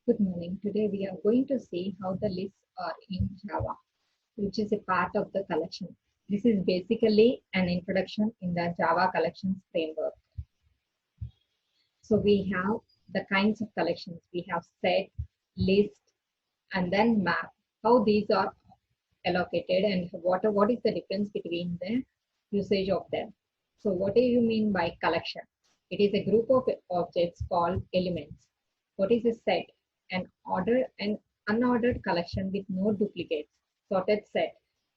Good morning. Today we are going to see how the lists are in Java, which is a part of the collection. This is basically an introduction in the Java collections framework. So we have the kinds of collections. We have set, list, and then map. How these are allocated and what is the difference between the usage of them. So what do you mean by collection? It is a group of objects called elements. What is a set? An ordered and unordered collection with no duplicates. Sorted set.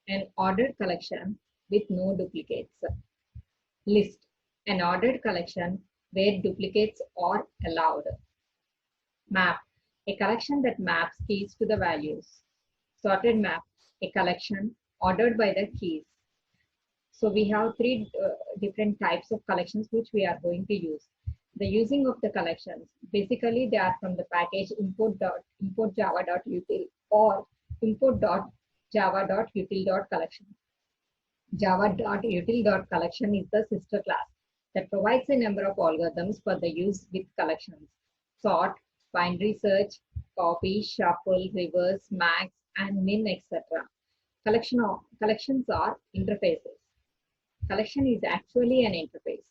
An ordered collection with no duplicates. List. An ordered collection where duplicates are allowed. Map. A collection that maps keys to the values. Sorted map. A collection ordered by the keys. So we have three different types of collections which we are going to use. The using of the collections, basically they are from the package import java.util or import.java.util.collection. Java.util.collection is the sister class that provides a number of algorithms for the use with collections. Sort, binary search, copy, shuffle, reverse, max, and min, etc. Collections are interfaces. Collection is actually an interface.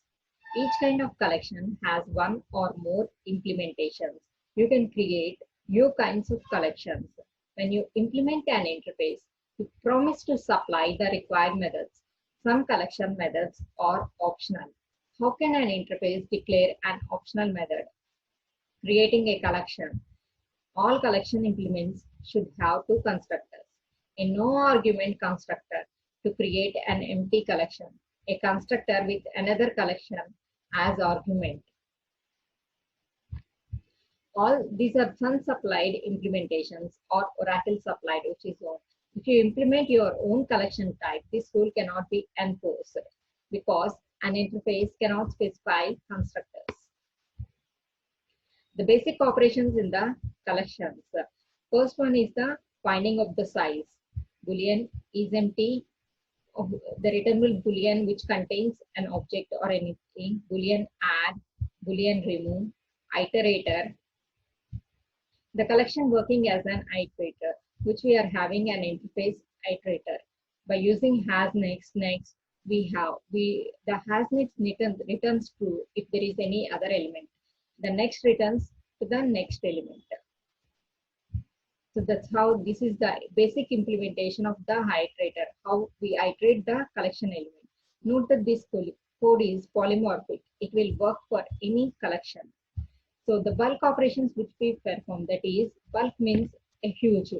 Each kind of collection has one or more implementations. You can create new kinds of collections. When you implement an interface, you promise to supply the required methods. Some collection methods are optional. How can an interface declare an optional method? Creating a collection. All collection implements should have two constructors. A no-argument constructor to create an empty collection. A constructor with another collection as argument. All these are Sun-supplied implementations or Oracle supplied, which is one. If you implement your own collection type, this rule cannot be enforced because an interface cannot specify constructors. The basic operations in the collections. First one is the finding of the size. Boolean is empty. The returnable boolean which contains an object or anything. Boolean add, boolean remove, iterator. The collection working as an iterator, which we are having an interface iterator. By using has next, the has next returns true if there is any other element. The next returns to the next element. So that's how this is the basic implementation of the iterator, how we iterate the collection element. Note that this code is polymorphic. It will work for any collection. So the bulk operations which we perform, that is, bulk means a huge.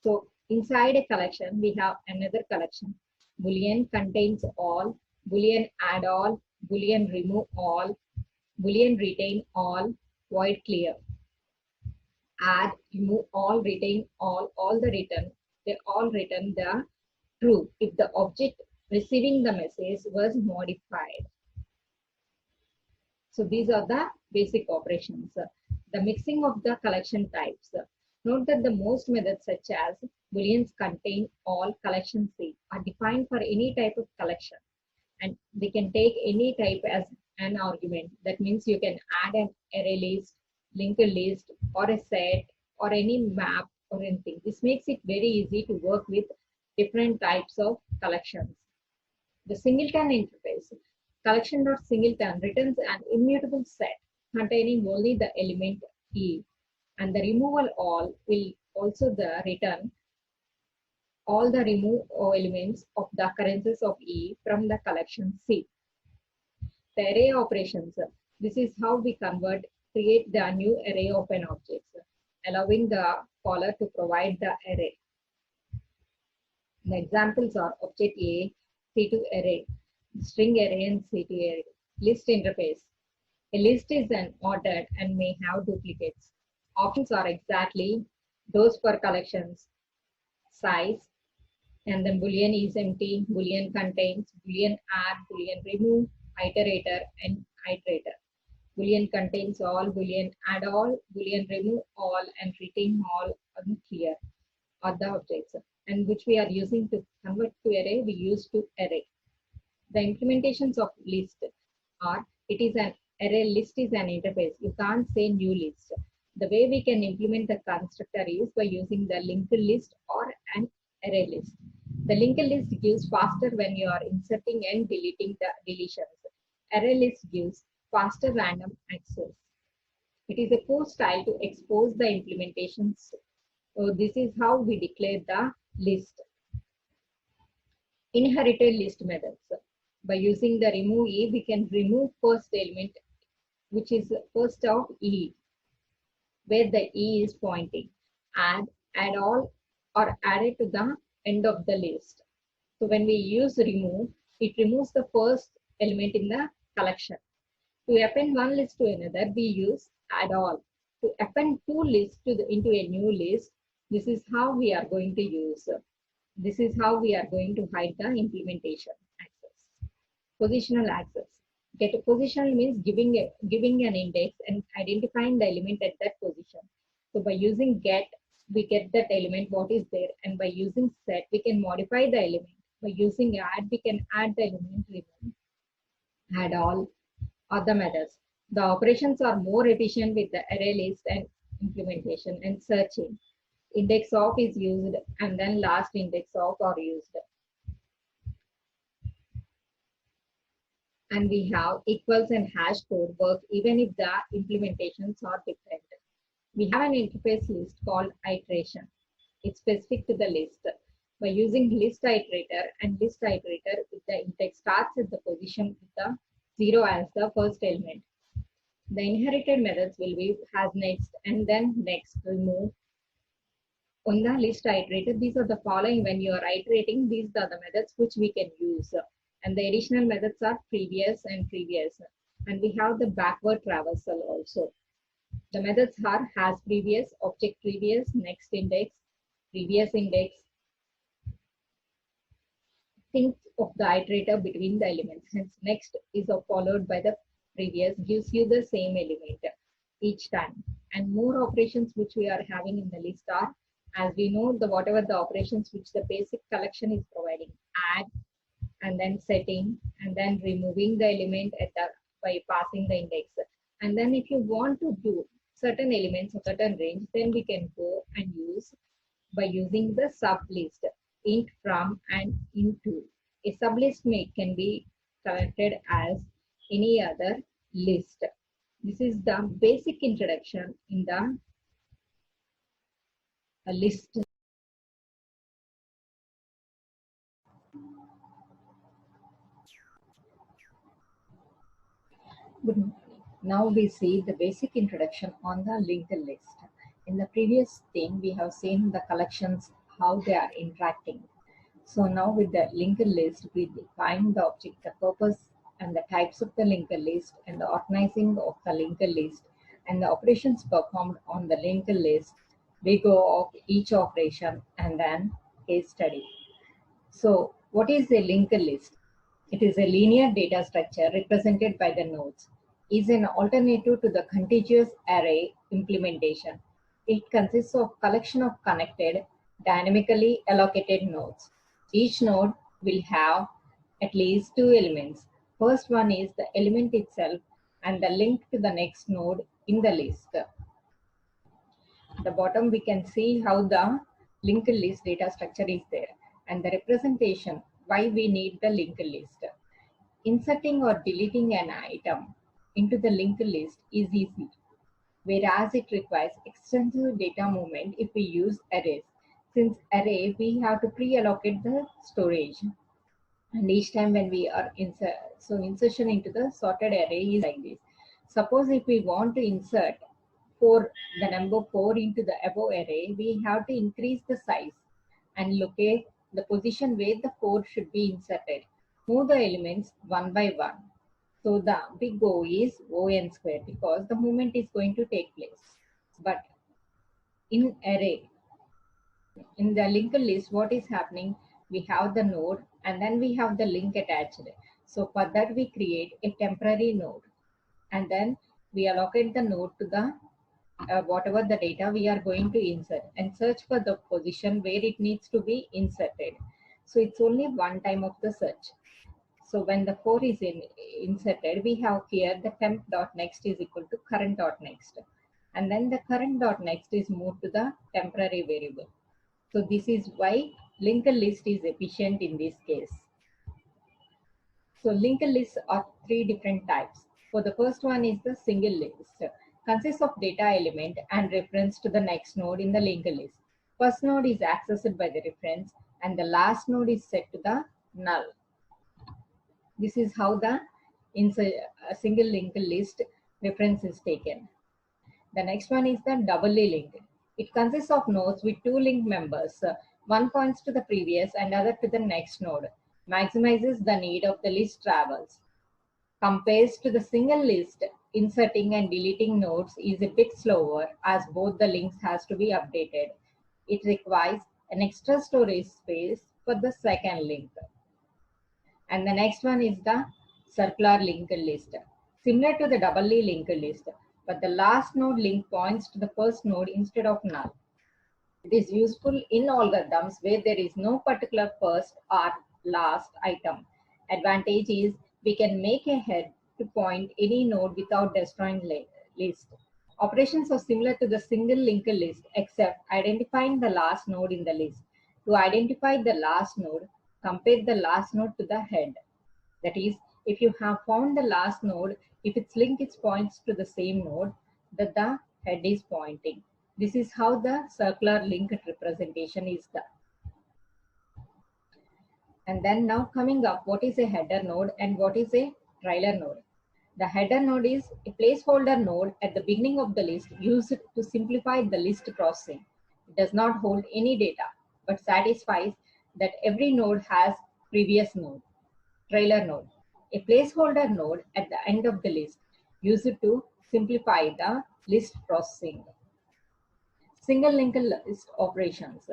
So inside a collection, we have another collection. Boolean contains all, Boolean add all, Boolean remove all, Boolean retain all, void clear. Add, remove all, retain all the return, they all return the true if the object receiving the message was modified. So these are the basic operations. The mixing of the collection types. Note that the most methods such as booleans contain all collection C are defined for any type of collection and they can take any type as an argument. That means you can add an array list, linked list, or a set, or any map or anything. This makes it very easy to work with different types of collections. The singleton interface. Collection.singleton returns an immutable set containing only the element E, and the removal all will also return all the remove elements of the occurrences of E from the collection C. The array operations. This is how we create the new array of an object, allowing the caller to provide the array. The examples are object A, C2 array, string array, and C2 array. List interface. A list is an ordered and may have duplicates. Options are exactly those for collections. Size, and then boolean is empty, boolean contains, boolean add, boolean remove, iterator, and iterator. Boolean contains all, boolean add all, boolean remove all, and retain all here are the objects, and which we are using to convert to array, we use to array. The implementations of list are, it is an array, list is an interface. You can't say new list. The way we can implement the constructor is by using the linked list or an array list. The linked list gives faster when you are inserting and deleting the deletions. Array list gives faster random access. It is a core style to expose the implementations. So this is how we declare the list. Inherited list methods. By using the remove E, we can remove first element, which is first of E, where the E is pointing. Add all, or add it to the end of the list. So when we use remove, it removes the first element in the collection. To append one list to another, we use add all. To append two lists into a new list, this is how we are going to use. This is how we are going to hide the implementation access. Positional access. Get a positional means giving an index and identifying the element at that position. So by using get, we get that element what is there, and by using set, we can modify the element. By using add, we can add the element, remove, add all other methods. The operations are more efficient with the array list and implementation and searching. Index of is used and then last index of are used. And we have equals and hash code work even if the implementations are different. We have an interface list called iteration. It's specific to the list. By using list iterator, and list iterator with the index starts at the position with the 0 as the first element. The inherited methods will be has next and then next, remove. On the list iterator, these are the following. When you are iterating, these are the methods which we can use. And the additional methods are previous and previous. And we have the backward traversal also. The methods are has previous, object previous, next index, previous index. Think of the iterator between the elements. Hence, next is followed by the previous, gives you the same element each time. And more operations which we are having in the list are, as we know, the whatever the operations which the basic collection is providing, add, and then setting, and then removing the element at the by passing the index. And then if you want to do certain elements of certain range, then we can go and use by using the sublist, int from and into. A sublist can be collected as any other list. This is the basic introduction in the list. Good morning. Now we see the basic introduction on the linked list. In the previous thing, we have seen the collections, how they are interacting. So now with the linked list, we define the object, the purpose, and the types of the linked list, and the organizing of the linked list, and the operations performed on the linked list. We go of each operation and then case study. So what is a linked list? It is a linear data structure represented by the nodes. It is an alternative to the contiguous array implementation. It consists of collection of connected, dynamically allocated nodes. Each node will have at least two elements. First one is the element itself and the link to the next node in the list. At the bottom, we can see how the linked list data structure is there and the representation, why we need the linked list. Inserting or deleting an item into the linked list is easy, whereas it requires extensive data movement if we use arrays. Since array, we have to pre-allocate the storage. And each time when we are insertion into the sorted array is like this. Suppose if we want to insert the number 4 into the above array, we have to increase the size and locate the position where the 4 should be inserted. Move the elements one by one. So the big O is ON square because the movement is going to take place. But in array, in the linked list, what is happening? We have the node and then we have the link attached. So for that, we create a temporary node and then we allocate the node to the whatever the data we are going to insert and search for the position where it needs to be inserted. So it's only one time of the search. So when the 4 is inserted, we have here the temp.next is equal to current.next. And then the current dot next is moved to the temporary variable. So this is why linked list is efficient in this case. So linked lists are three different types. For the first one is the single list, consists of data element and reference to the next node in the linked list. First node is accessed by the reference and the last node is set to the null. This is how the single linked list reference is taken. The next one is the doubly linked. It consists of nodes with two linked members. One points to the previous and other to the next node. Maximizes the need of the list travels. Compares to the single list, inserting and deleting nodes is a bit slower as both the links has to be updated. It requires an extra storage space for the second link. And the next one is the circular linked list. Similar to the doubly linked list, but the last node link points to the first node instead of null. It is useful in algorithms where there is no particular first or last item. Advantage is we can make a head to point any node without destroying list. Operations are similar to the single linked list except identifying the last node in the list. To identify the last node, compare the last node to the head. That is, if you have found the last node, if its link is points to the same node that the head is pointing. This is how the circular linked representation is done. And then now coming up, what is a header node and what is a trailer node? The header node is a placeholder node at the beginning of the list used to simplify the list processing. It does not hold any data, but satisfies that every node has previous node. Trailer node, a placeholder node at the end of the list used to simplify the list processing. Single linked list operations,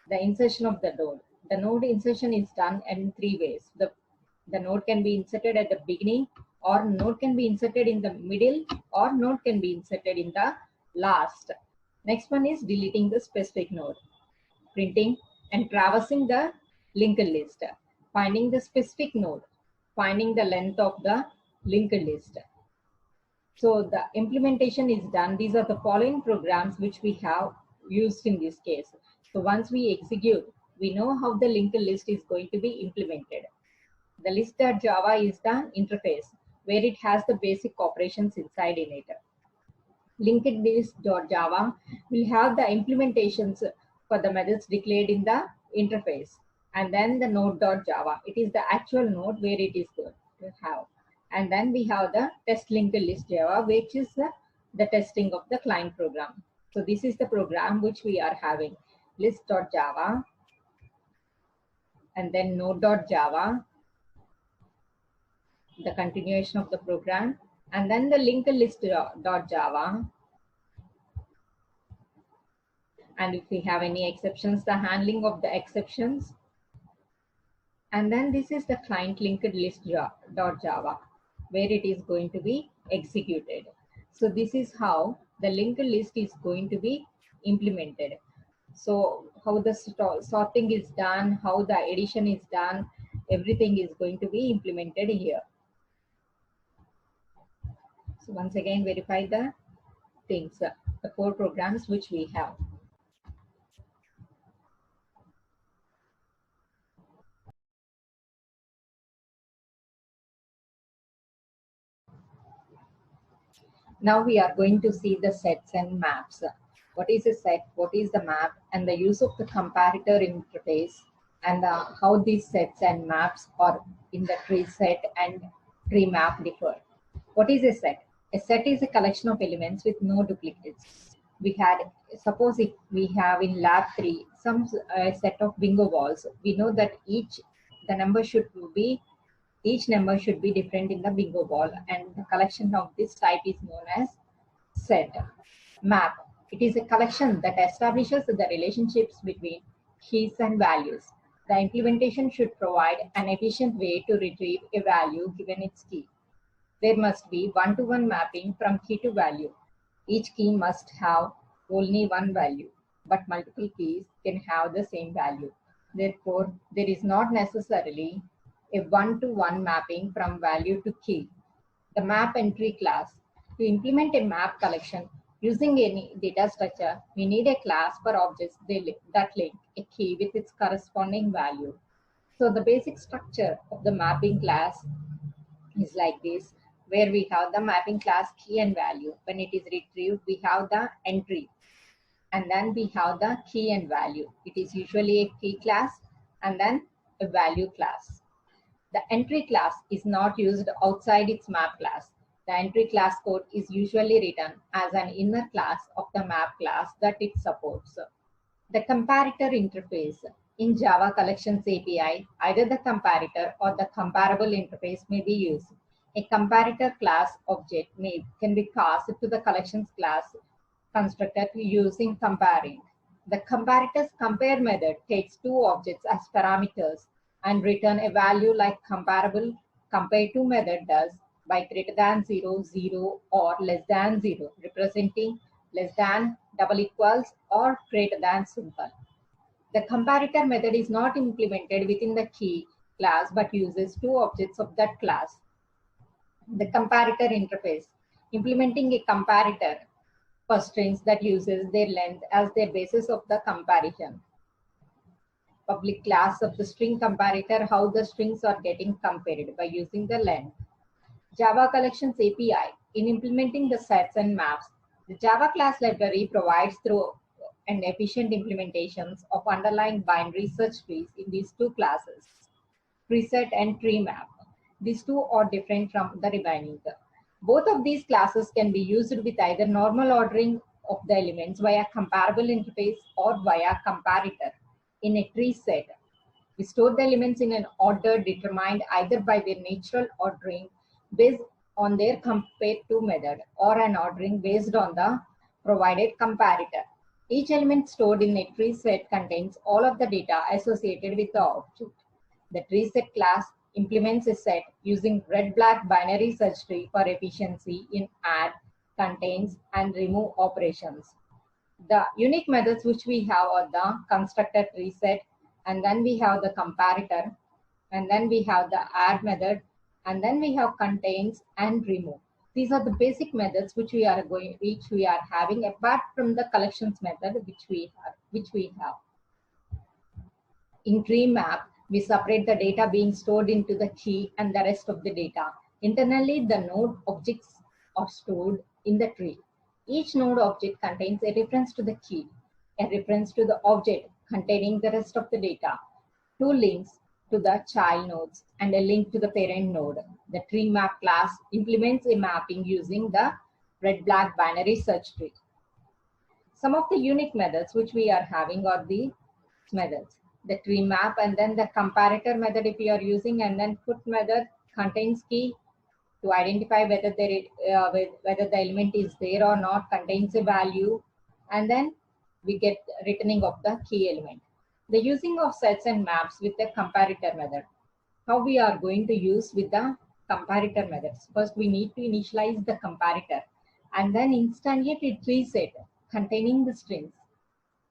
the insertion of the node. The node insertion is done in three ways. The node can be inserted at the beginning, or node can be inserted in the middle, or node can be inserted in the last. Next one is deleting the specific node, printing and traversing the linked list, finding the specific node, finding the length of the linked list. So the implementation is done. These are the following programs which we have used in this case. So once we execute, we know how the linked list is going to be implemented. The list.java is the interface where it has the basic operations inside in it. Linked list.java will have the implementations for the methods declared in the interface. And then the node.java, it is the actual node where it is going to have. And then we have the test linked list Java, which is the testing of the client program. So this is the program which we are having, list.java, and then node.java, the continuation of the program, and then the linked list.java. And if we have any exceptions, the handling of the exceptions. And then this is the client linked list.java, where it is going to be executed. So this is how the linked list is going to be implemented. So how the sorting is done, how the addition is done, everything is going to be implemented here. So once again, verify the things, the core programs which we have. Now we are going to see the sets and maps. What is a set, what is the map, and the use of the comparator interface, and how these sets and maps are in the tree set and tree map differ. What is a set? A set is a collection of elements with no duplicates. We had, suppose if we have in lab 3 some set of bingo balls, we know that each number should be different in the bingo ball, and the collection of this type is known as set. Map, it is a collection that establishes the relationships between keys and values. The implementation should provide an efficient way to retrieve a value given its key. There must be one-to-one mapping from key to value. Each key must have only one value, but multiple keys can have the same value. Therefore, there is not necessarily a one-to-one mapping from value to key. The map entry class. To implement a map collection, Using any data structure, we need a class for objects that link a key with its corresponding value. So the basic structure of the mapping class is like this, where we have the mapping class key and value. When it is retrieved, we have the entry, and then we have the key and value. It is usually a key class and then a value class. The entry class is not used outside its map class. The entry class code is usually written as an inner class of the map class that it supports. The comparator interface. In Java Collections API, either the comparator or the comparable interface may be used. A comparator class object can be passed to the collections class constructor using comparing. The comparator's compare method takes two objects as parameters and return a value like comparable compare to method does by greater than 0, 0 or less than 0, representing less than, double equals or greater than symbol. The comparator method is not implemented within the key class but uses two objects of that class. The comparator interface. Implementing a comparator for strings that uses their length as their basis of the comparison. Public class of the string comparator, how the strings are getting compared by using the length. Java Collections API. In implementing the sets and maps, the Java class library provides through and efficient implementations of underlying binary search trees in these two classes, preset and tree map. These two are different from the remaining. Both of these classes can be used with either normal ordering of the elements via comparable interface or via comparator. In a tree set, we store the elements in an order determined either by their natural ordering based on their compare to method or an ordering based on the provided comparator. Each element stored in a tree set contains all of the data associated with the object. The tree set class implements a set using red-black binary search tree for efficiency in add, contains, and remove operations. The unique methods which we have are the constructor tree set, and then we have the comparator, and then we have the add method, and then we have contains and remove. These are the basic methods which we are having apart from the collections method which we have. In tree map, we separate the data being stored into the key and the rest of the data. Internally, the node objects are stored in the tree. Each node object contains a reference to the key, a reference to the object containing the rest of the data, two links to the child nodes, and a link to the parent node. The tree map class implements a mapping using the red-black binary search tree. Some of the unique methods which we are having are these methods. The tree map and then the comparator method if you are using, and then put method contains key to identify whether whether the element is there or not, contains a value, and then we get returning of the key element. The using of sets and maps with the comparator method. How we are going to use with the comparator methods. First, we need to initialize the comparator and then instantiate a tree set containing the strings.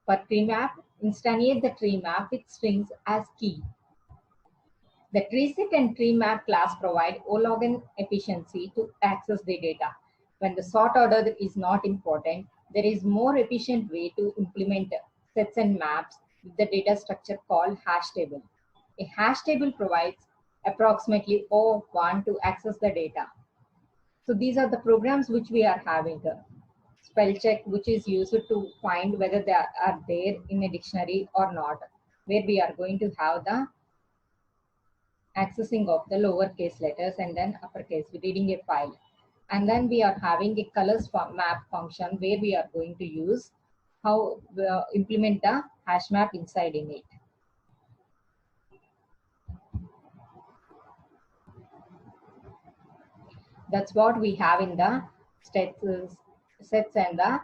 For tree map, instantiate the tree map with strings as key. The treeset and tree map class provide O-login efficiency to access the data. When the sort order is not important, there is more efficient way to implement sets and maps with the data structure called hash table. A hash table provides approximately O1 to access the data. So these are the programs which we are having. Spell check, which is used to find whether they are there in a dictionary or not, where we are going to have the accessing of the lowercase letters and then uppercase reading a file. And then we are having a colors map function where we are going to use how implement the hash map inside in it. That's what we have in the sets and the